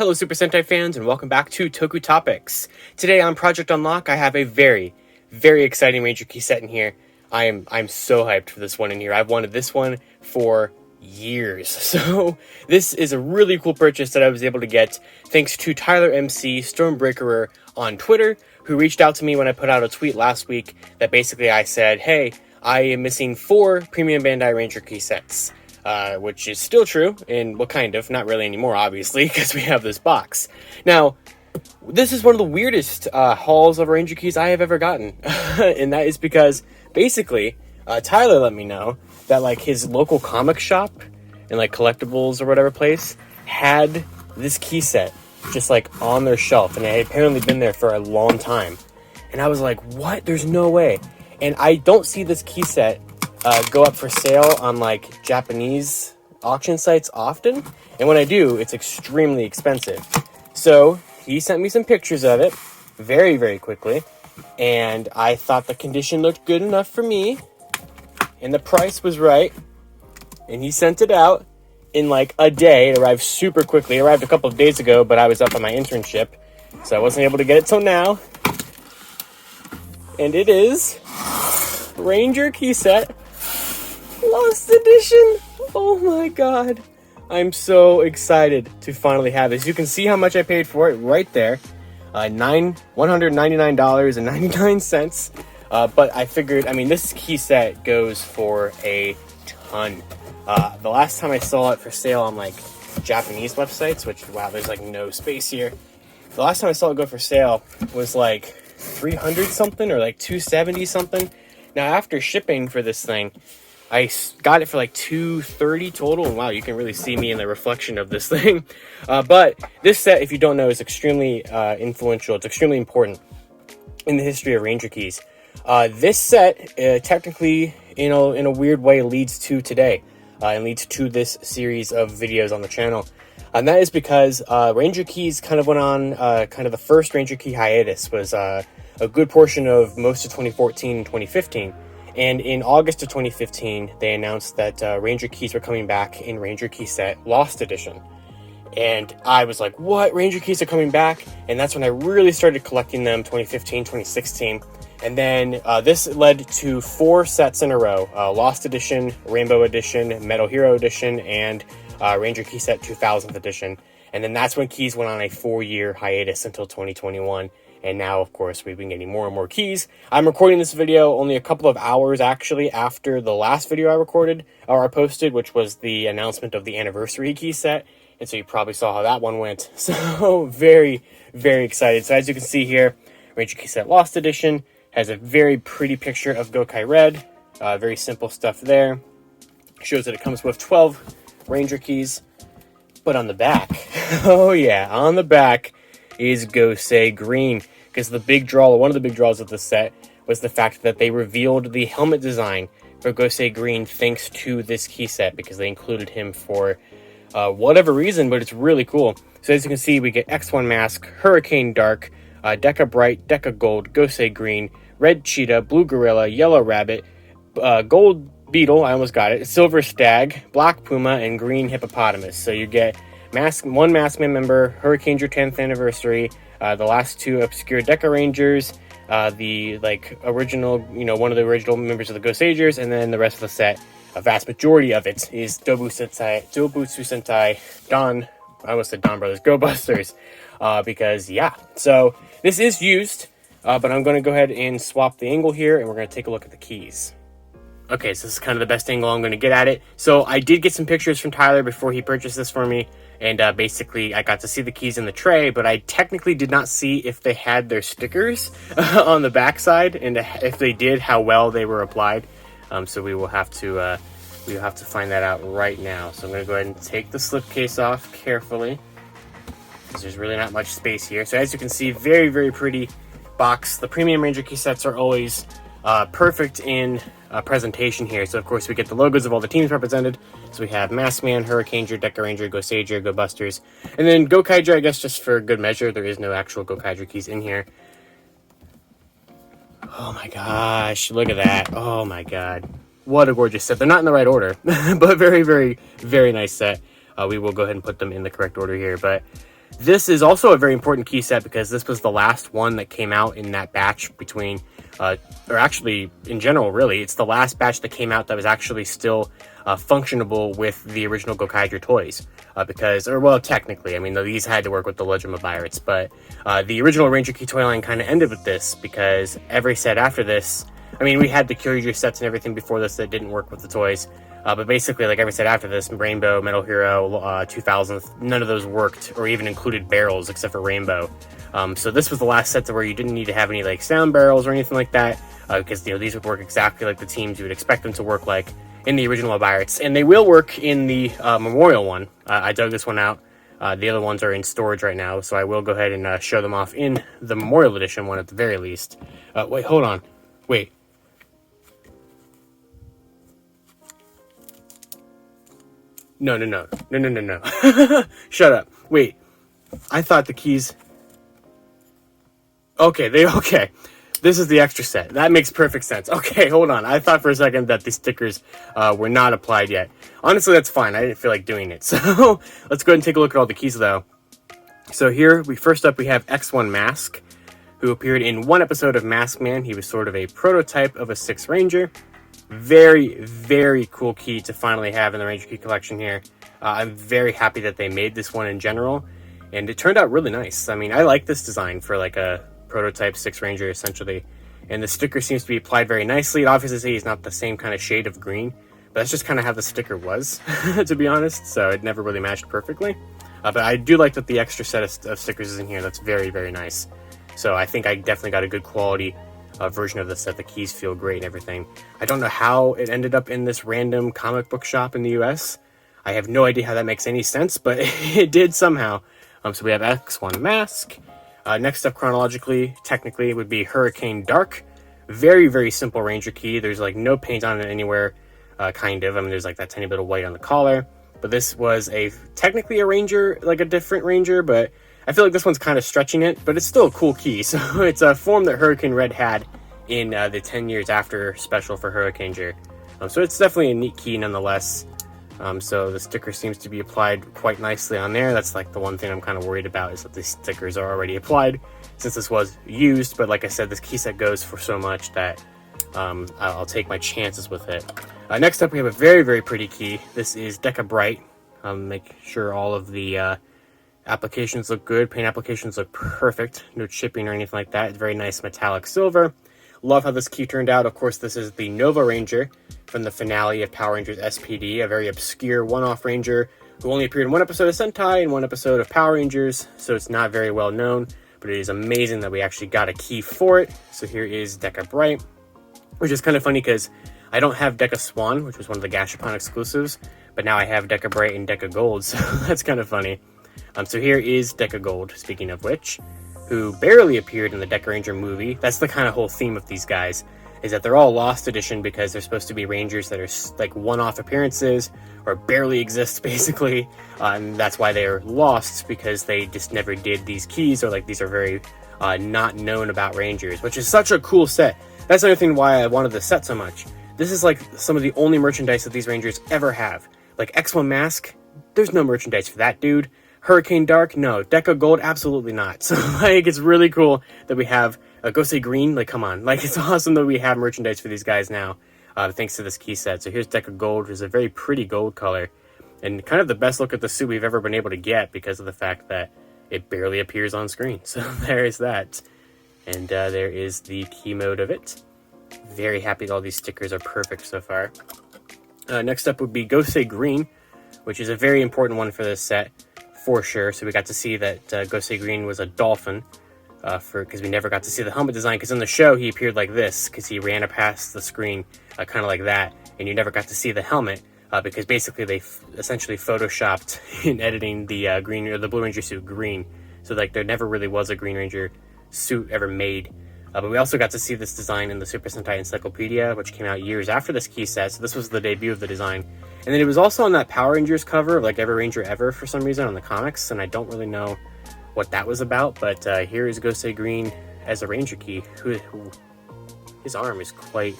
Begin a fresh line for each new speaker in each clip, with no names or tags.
Hello Super Sentai fans and welcome back to Toku Topics. Today on Project Unlock I have a very exciting Ranger Key set in here. I'm so hyped for this one in here. I've wanted this one for years. So this is a really cool purchase that I was able to get thanks to Tyler MC Stormbreakerer on Twitter, who reached out to me when I put out a tweet last week that basically I said, hey, I am missing 4 premium Bandai Ranger Key sets. Which is still true, and well, kind of, not really anymore, obviously, because we have this box. Now, this is one of the weirdest hauls of Ranger Keys I have ever gotten, and that is because, basically, Tyler let me know that, like, his local comic shop and, like, collectibles or whatever place had this key set just, like, on their shelf, and it had apparently been there for a long time. And I was like, what? There's no way. And I don't see this key set go up for sale on like Japanese auction sites often, and when I do, it's extremely expensive. So he sent me some pictures of it very quickly, and I thought the condition looked good enough for me, and the price was right, and he sent it out in like a day. It arrived super quickly. It arrived a couple of days ago, but I was up on my internship, so I wasn't able to get it till now. And it is Ranger Key Set Lost Edition. Oh my god, I'm so excited to finally have this. You can see how much I paid for it right there, $199.99. But I figured, I mean, this key set goes for a ton. The last time I saw it for sale on like Japanese websites, which, wow, there's like no space here. The last time I saw it go for sale was like 300 something or like 270 something. Now after shipping for this thing, I got it for like $230 total, and wow, you can really see me in the reflection of this thing. But this set, if you don't know, is extremely influential. It's extremely important in the history of Ranger Keys. This set, technically, in a weird way, leads to today, and leads to this series of videos on the channel. And that is because Ranger Keys kind of went on, kind of the first Ranger Key hiatus was a good portion of most of 2014 and 2015. And in August of 2015, they announced that Ranger Keys were coming back in Ranger Key Set Lost Edition. And I was like, what? Ranger Keys are coming back? And that's when I really started collecting them, 2015, 2016. And then this led to 4 sets in a row. Lost Edition, Rainbow Edition, Metal Hero Edition, and Ranger Key Set 2000th Edition. And then that's when Keys went on a 4-year hiatus until 2021. And now, of course, we've been getting more and more keys. I'm recording this video only a couple of hours, actually, after the last video I recorded, or I posted, which was the announcement of the anniversary key set. And so you probably saw how that one went. So, very excited. So as you can see here, Ranger Key Set Lost Edition has a very pretty picture of Gokaiger Red. Very simple stuff there. Shows that it comes with 12 Ranger Keys. But on the back, oh yeah, on the back is Gokaiger Green. Because the big draw, or one of the big draws of the set, was the fact that they revealed the helmet design for Gokaiger Green thanks to this key set, because they included him for whatever reason, but it's really cool. So as you can see, we get X1 Mask, Hurricane Dark, Deca Bright, Deca Gold, Gokaiger Green, Red Cheetah, Blue Gorilla, Yellow Rabbit, Gold Beetle, I almost got it, Silver Stag, Black Puma, and Green Hippopotamus. So you get one Maskman member, Hurricane your 10th anniversary, the last 2 obscure Deca Rangers, the like original, one of the original members of the Gokaigers, and then the rest of the set, a vast majority of it is Dobutsu Sentai Don, I almost said Don Brothers, Go Busters, because yeah, so this is used, but I'm going to go ahead and swap the angle here, and we're going to take a look at the keys. Okay, so this is kind of the best angle I'm going to get at it. So I did get some pictures from Tyler before he purchased this for me. And basically, I got to see the keys in the tray, but I technically did not see if they had their stickers on the backside, and if they did, how well they were applied. So we will have to find that out right now. So I'm going to go ahead and take the slipcase off carefully, because there's really not much space here. So as you can see, very pretty box. The premium Ranger Key sets are always perfect in presentation here. So of course we get the logos of all the teams represented. So we have Maskman, Hurricaneger, Deca Ranger, Gokaiger, Go Busters, and then Gokaiger, I guess just for good measure. There is no actual Gokaiger keys in here. Oh my gosh, look at that. Oh my god. What a gorgeous set. They're not in the right order, but very nice set. We will go ahead and put them in the correct order here. But This is also a very important key set because this was the last one that came out in that batch between, or actually in general, really, it's the last batch that came out that was actually still functionable with the original Gokaiger toys. Well, technically, I mean, these had to work with the Legend of Pirates, but the original Ranger Key toy line kind of ended with this because every set after this, I mean, we had the Kyoryuger sets and everything before this that didn't work with the toys. But basically, like every set after this, Rainbow, Metal Hero, 2000, none of those worked or even included barrels except for Rainbow. So this was the last set to where you didn't need to have any like sound barrels or anything like that, because these would work exactly like the teams you would expect them to work like in the original Pirates, and they will work in the Memorial one. I dug this one out. The other ones are in storage right now, so I will go ahead and show them off in the Memorial Edition one at the very least. Wait, hold on. Wait. No. Shut up. Wait. I thought the keys... Okay. This is the extra set. That makes perfect sense. Okay, hold on. I thought for a second that the stickers were not applied yet. Honestly, that's fine. I didn't feel like doing it. So let's go ahead and take a look at all the keys, though. So here, first up, we have X1 Mask, who appeared in one episode of Mask Man. He was sort of a prototype of a 6 Ranger. Very, very cool key to finally have in the Ranger Key collection here. I'm very happy that they made this one in general, and it turned out really nice. I mean, I like this design for like a prototype 6 Ranger, essentially, and the sticker seems to be applied very nicely. It obviously is not the same kind of shade of green, but that's just kind of how the sticker was, to be honest, so it never really matched perfectly. But I do like that the extra set of stickers is in here. That's very, very nice. So I think I definitely got a good quality version of the set. The keys feel great and everything. I don't know how it ended up in this random comic book shop in the US. I have no idea how that makes any sense, but it did somehow. So we have X1 Mask. Next up chronologically, technically, would be Hurricane Dark. Very, very simple Ranger Key. There's like no paint on it anywhere, kind of. I mean, there's like that tiny bit of white on the collar. But this was technically a Ranger, like a different Ranger, but I feel like this one's kind of stretching it, but it's still a cool key. So it's a form that Hurricane Red had in the 10 years after special for Hurricaneger. So it's definitely a neat key nonetheless. So the sticker seems to be applied quite nicely on there. That's like the one thing I'm kind of worried about, is that the stickers are already applied since this was used. But like I said, this key set goes for so much that I'll take my chances with it. Next up, we have a very, very pretty key. This is Deca Bright. Make sure all of the applications look good. Paint applications look perfect. No chipping or anything like that. It's very nice metallic silver. Love how this key turned out. Of course, this is the Nova Ranger from the finale of Power Rangers SPD, a very obscure one-off Ranger who only appeared in one episode of Sentai and one episode of Power Rangers, so it's not very well known, but it is amazing that we actually got a key for it. So here is Deca Bright, which is kind of funny because I don't have Deca Swan, which was one of the Gashapon exclusives, but now I have Deca Bright and Deca Gold, so that's kind of funny. So here is Deca Gold, speaking of which, who barely appeared in the Deca Ranger movie. That's the kind of whole theme of these guys, is that they're all Lost Edition because they're supposed to be Rangers that are like one-off appearances or barely exist, basically. And that's why they're lost, because they just never did these keys, or like these are very not known about Rangers, which is such a cool set. That's another thing why I wanted this set so much. This is like some of the only merchandise that these Rangers ever have. Like X1 Mask, there's no merchandise for that dude. Hurricane Dark, no. Deca Gold, absolutely not. So, like, it's really cool that we have Gosei Green. Like, come on. Like, it's awesome that we have merchandise for these guys now, thanks to this key set. So here's Deca Gold, which is a very pretty gold color, and kind of the best look at the suit we've ever been able to get because of the fact that it barely appears on screen. So there is that. And there is the key mode of it. Very happy that all these stickers are perfect so far. Next up would be Gosei Green, which is a very important one for this set, for sure. So we got to see that Gosei Green was a dolphin, because we never got to see the helmet design, because in the show he appeared like this, because he ran past the screen kind of like that, and you never got to see the helmet, because basically they essentially photoshopped in editing the green, or the Blue Ranger suit green. So like there never really was a Green Ranger suit ever made. But we also got to see this design in the Super Sentai Encyclopedia, which came out years after this key set, so this was the debut of the design. And then it was also on that Power Rangers cover of like Every Ranger Ever for some reason on the comics, and I don't really know what that was about, but here is Gosei Green as a Ranger Key. His arm is quite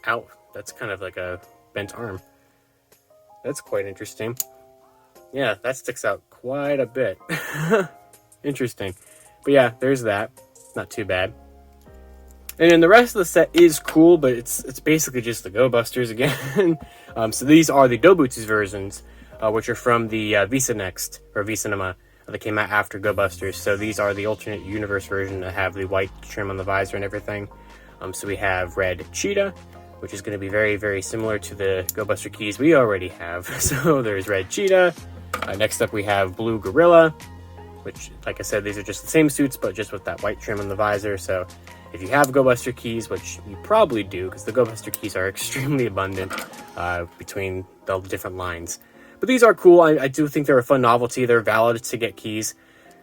out. That's kind of like a bent arm. That's quite interesting. Yeah, that sticks out quite a bit. Interesting. But yeah, there's that. Not too bad. And then the rest of the set is cool, but it's basically just the Go Busters again. So these are the Dobutsu versions, which are from the Visa Next, or Visinema, that came out after Go Busters. So these are the alternate universe version that have the white trim on the visor and everything. So we have Red Cheetah, which is going to be very, very similar to the Go Buster keys we already have. So there's Red Cheetah. Next up we have Blue Gorilla, which, like I said, these are just the same suits, but just with that white trim on the visor. So if you have Go Buster keys, which you probably do, because the Go Buster keys are extremely abundant between the different lines. But these are cool. I do think they're a fun novelty. They're valid to get keys.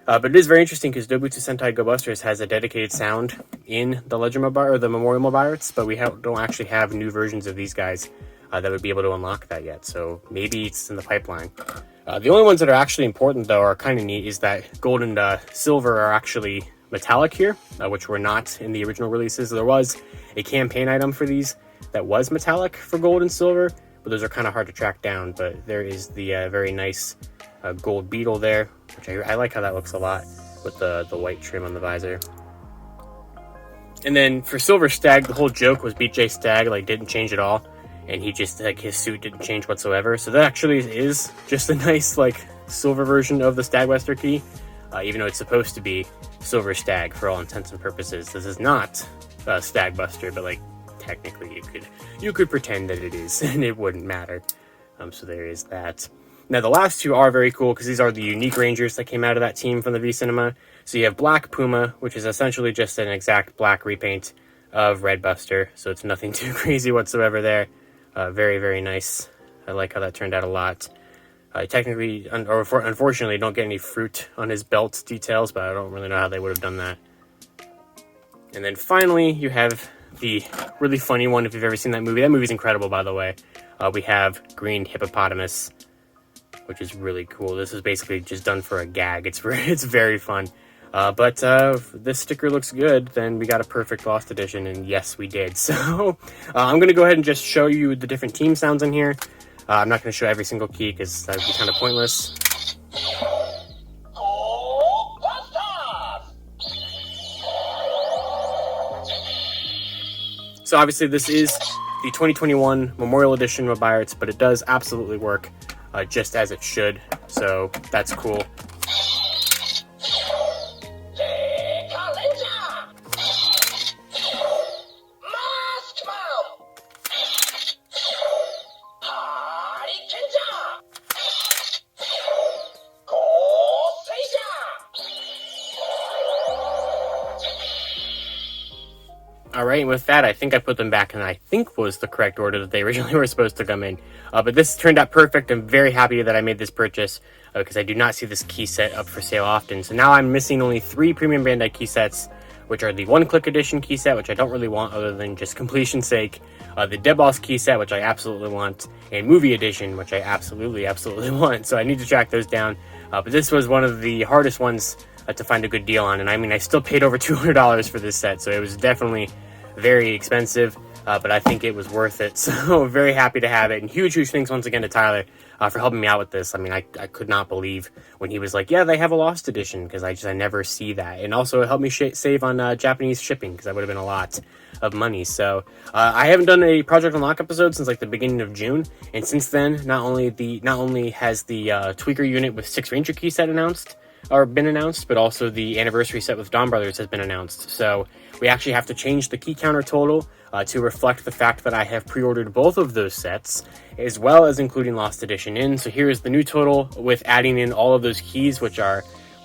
But it is very interesting because Dobutsu Sentai Go Busters has a dedicated sound in the Legend Mobile or the Memorial Mobiles, but we don't actually have new versions of these guys that would be able to unlock that yet. So maybe it's in the pipeline. The only ones that are actually important, though, are kind of neat, is that gold and silver are actually metallic here, which were not in the original releases. There was a campaign item for these that was metallic for gold and silver, but those are kind of hard to track down. But there is the very nice gold beetle there, which I like how that looks a lot with the white trim on the visor. And then for Silver Stag, the whole joke was BJ Stag didn't change at all, and he just his suit didn't change whatsoever. So that actually is just a nice silver version of the Stag Buster key, even though it's supposed to be Silver Stag for all intents and purposes. This is not Stag Buster, but technically you could pretend that it is, and it wouldn't matter. So there is that. Now the last two are very cool because these are the unique Rangers that came out of that team from the V-Cinema. So you have Black Puma, which is essentially just an exact black repaint of Red Buster. So it's nothing too crazy whatsoever there. Very, very nice. I like how that turned out a lot. Technically, unfortunately, don't get any fruit on his belt details, but I don't really know how they would have done that. And then finally, you have the really funny one, if you've ever seen that movie. That movie's incredible, by the way. We have Green Hippopotamus, which is really cool. This is basically just done for a gag. It's very fun. But if this sticker looks good, then we got a perfect Lost Edition, and yes, we did. So I'm going to go ahead and just show you the different team sounds in here. I'm not going to show every single key because that would be kind of pointless. So obviously this is the 2021 Memorial Edition Mobiles, but it does absolutely work just as it should. So that's cool. Alright, and with that, I think I put them back in I think was the correct order that they originally were supposed to come in. But this turned out perfect. I'm very happy that I made this purchase because I do not see this key set up for sale often. So now I'm missing only 3 Premium Bandai key sets, which are the One-Click Edition key set, which I don't really want other than just completion's sake, the Dead Boss key set, which I absolutely want, and Movie Edition, which I absolutely want. So I need to track those down. But this was one of the hardest ones to find a good deal on. And I mean, I still paid over $200 for this set, so it was definitely very expensive, but I think it was worth it. So very happy to have it, and huge thanks once again to Tyler for helping me out with this. I mean, I could not believe when he was like, yeah, they have a Lost Edition, because I never see that. And also it helped me save on Japanese shipping, because that would have been a lot of money. So I haven't done a Project Unlock episode since the beginning of June, and since then not only has the Tweaker unit with 6 Ranger key set been announced, but also the anniversary set with Dawn Brothers has been announced. So we actually have to change the key counter total to reflect the fact that I have pre-ordered both of those sets, as well as including Lost Edition in. So here's the new total with adding in all of those keys, which are,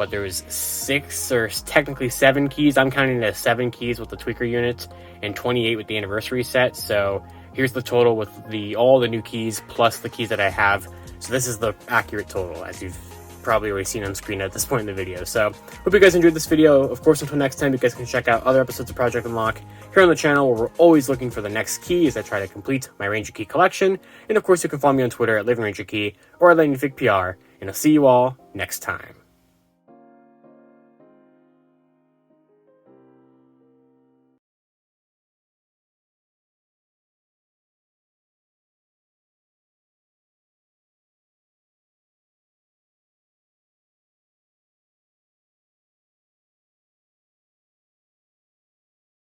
there was 6 or technically 7 keys. I'm counting it as 7 keys with the Tweaker unit and 28 with the anniversary set. So here's the total with all the new keys plus the keys that I have. So this is the accurate total, as you've probably already seen on screen at this point in the video. So hope you guys enjoyed this video. Of course, until next time, you guys can check out other episodes of Project Unlock here on the channel, where we're always looking for the next key as I try to complete my Ranger Key collection. And of course, you can follow me on Twitter at LivingRangerKey or at LightningFigPR, and I'll see you all next time.